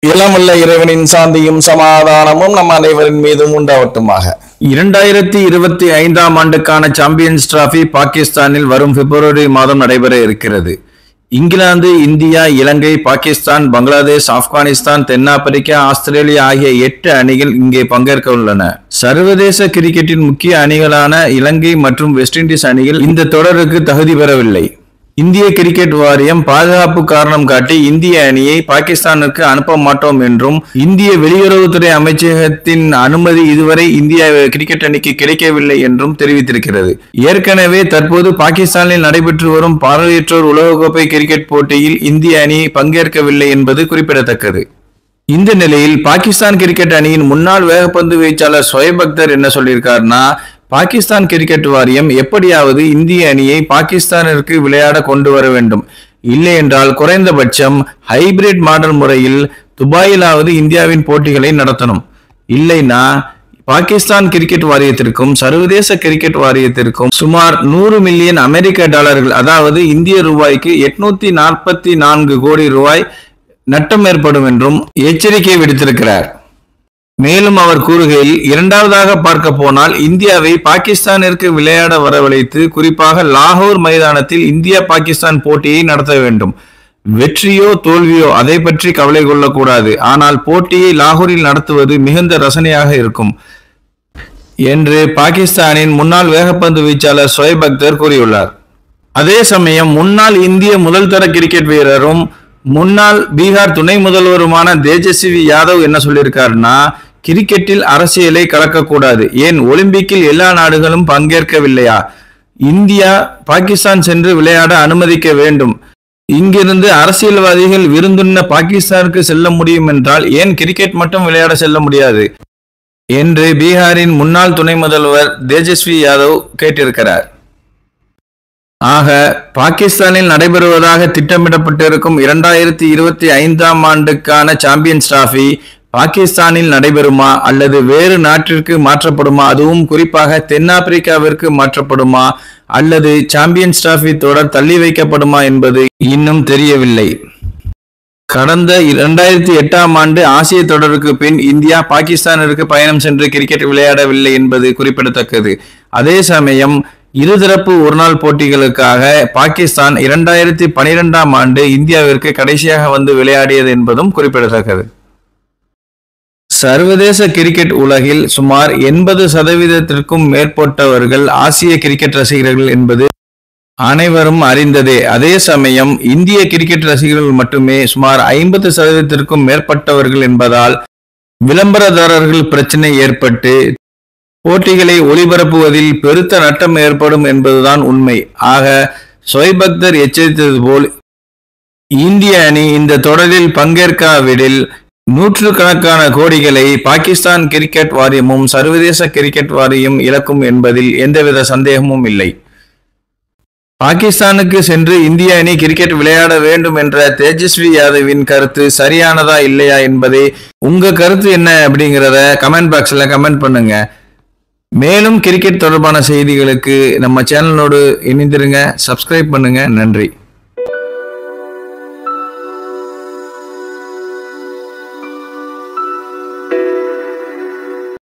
இளமுள்ள இறைவனின் சாந்தியும் சமாதானமும் நம் அனைவரின் மீதும் உண்டாவட்டுமாக. 2025ஆம் ஆண்டுக்கான சாம்பியன்ஸ் டிராபி பாகிஸ்தானில் வரும் பிப்ரவரி மாதம் நடைபெற இருக்கிறது. இங்கிலாந்து, இந்தியா, இலங்கை, பாகிஸ்தான், பங்களாதேஷ், ஆப்கானிஸ்தான், தென்னாப்பிரிக்கா, ஆஸ்திரேலியா ஆகிய 8 அணிகள் இங்கே பங்கேற்க உள்ளன. சர்வதேச கிரிக்கெட்டின் முக்கிய அணிகளான இலங்கை மற்றும் வெஸ்ட் இண்டீஸ் அணிகள் இந்த தொடருக்கு தகுதி பெறவில்லை. இந்திய கிரிக்கெட் வாரியம் பாதுகாப்பு காரணம் காட்டி இந்திய அணியை பாகிஸ்தானுக்கு அனுப்ப மாட்டோம் என்றும், இந்திய வெளியுறவுத்துறை அமைச்சகத்தின் அனுமதி இதுவரை இந்திய கிரிக்கெட் அணிக்கு கிடைக்கவில்லை என்றும் தெரிவித்திருக்கிறது. ஏற்கனவே தற்போது பாகிஸ்தானில் நடைபெற்று வரும் பார்வையற்றோர் உலகக்கோப்பை கிரிக்கெட் போட்டியில் இந்திய அணி பங்கேற்கவில்லை என்பது குறிப்பிடத்தக்கது. இந்த நிலையில் பாகிஸ்தான் கிரிக்கெட் அணியின் முன்னாள் வேகப்பந்து வீச்சாளர் ஷோயப் அக்தர் என்ன சொல்லியிருக்காருன்னா, பாகிஸ்தான் கிரிக்கெட் வாரியம் எப்படியாவது இந்திய அணியை பாகிஸ்தானிற்கு விளையாட கொண்டு வர வேண்டும். இல்லை என்றால் குறைந்தபட்சம் ஹைபிரிட் மாடல் முறையில் துபாயிலாவது இந்தியாவின் போட்டிகளை நடத்தணும். இல்லைன்னா பாகிஸ்தான் கிரிக்கெட் வாரியத்திற்கும் சர்வதேச கிரிக்கெட் வாரியத்திற்கும் சுமார் 100 மில்லியன் அமெரிக்க டாலர்கள், அதாவது இந்திய ரூபாய்க்கு 844 கோடி ரூபாய் நட்டம் ஏற்படும் என்றும் எச்சரிக்கை விடுத்திருக்கிறார். மேலும் அவர் கூறுகையில், இரண்டாவதாக பார்க்க போனால் இந்தியாவை பாகிஸ்தானிற்கு விளையாட வரவழைத்து குறிப்பாக லாகூர் மைதானத்தில் இந்தியா பாகிஸ்தான் போட்டியை நடத்த வேண்டும். வெற்றியோ தோல்வியோ அதை பற்றி கவலை கொள்ளக்கூடாது. ஆனால் போட்டியை லாகூரில் நடத்துவது மிகுந்த ரசனையாக இருக்கும் என்று பாகிஸ்தானின் முன்னாள் வேகப்பந்து வீச்சாளர் ஷோயப் அக்தர் கூறியுள்ளார். அதே சமயம் முன்னாள் இந்திய முதல் தர கிரிக்கெட் வீரரும் முன்னாள் பீகார் துணை முதல்வருமான தேஜஸ்வி யாதவ் என்ன சொல்லியிருக்காருன்னா, கிரிக்கெட்டில் அரசியலை கலக்கக்கூடாது. ஏன் ஒலிம்பிக்கில் எல்லா நாடுகளும் பங்கேற்கவில்லையா? இந்தியா பாகிஸ்தான் சென்று விளையாட அனுமதிக்க வேண்டும். இங்கிருந்து அரசியல்வாதிகள் விருந்துண்ண பாகிஸ்தானுக்கு செல்ல முடியும் என்றால் ஏன் கிரிக்கெட் மட்டும் விளையாட செல்ல முடியாது என்று பீகாரின் முன்னாள் துணை முதல்வர் தேஜஸ்வி யாதவ் கேட்டிருக்கிறார். ஆக பாகிஸ்தானில் நடைபெறுவதாக திட்டமிடப்பட்டிருக்கும் 2025ஆம் ஆண்டுக்கான சாம்பியன்ஸ் டிராபி பாகிஸ்தானில் நடைபெறுமா அல்லது வேறு நாட்டிற்கு மாற்றப்படுமா? அதுவும் குறிப்பாக தென்னாப்பிரிக்காவிற்கு மாற்றப்படுமா அல்லது சாம்பியன்ஸ் டிராபி தொடர் தள்ளி வைக்கப்படுமா என்பது இன்னும் தெரியவில்லை. கடந்த 2008ஆம் ஆண்டு ஆசிய தொடருக்கு பின் இந்தியா பாகிஸ்தானிற்கு பயணம் சென்று கிரிக்கெட் விளையாடவில்லை என்பது குறிப்பிடத்தக்கது. அதே சமயம் இருதரப்பு ஒருநாள் போட்டிகளுக்காக பாகிஸ்தான் 2012ஆம் ஆண்டு இந்தியாவிற்கு கடைசியாக வந்து விளையாடியது என்பதும் குறிப்பிடத்தக்கது. சர்வதேச கிரிக்கெட் உலகில் சுமார் 80% மேற்பட்டவர்கள் ஆசிய கிரிக்கெட் ரசிகர்கள் என்பது அனைவரும் அறிந்ததே. அதே சமயம் இந்திய கிரிக்கெட் ரசிகர்கள் மட்டுமே சுமார் 50% மேற்பட்டவர்கள் என்பதால் விளம்பரதாரர்கள் பிரச்சனை ஏற்பட்டு போட்டிகளை ஒளிபரப்புவதில் பெருத்த நட்டம் ஏற்படும் என்பதுதான் உண்மை. ஆக ஷோயப் அக்தர் எச்சரித்தது போல் இந்திய அணி இந்த தொடரில் பங்கேற்காவிடில் நூற்றுக்கணக்கான கோடிகளை பாகிஸ்தான் கிரிக்கெட் வாரியமும் சர்வதேச கிரிக்கெட் வாரியம் இழக்கும் என்பதில் எந்தவித சந்தேகமும் இல்லை. பாகிஸ்தானுக்கு சென்று இந்திய அணி கிரிக்கெட் விளையாட வேண்டும் என்ற தேஜஸ்வி யாதவின் கருத்து சரியானதா இல்லையா என்பதை உங்க கருத்து என்ன அப்படிங்கிறத கமெண்ட் பாக்ஸ்ல கமெண்ட் பண்ணுங்க. மேலும் கிரிக்கெட் தொடர்பான செய்திகளுக்கு நம்ம சேனலோடு இணைந்திருங்க, சப்ஸ்கிரைப் பண்ணுங்க. நன்றி.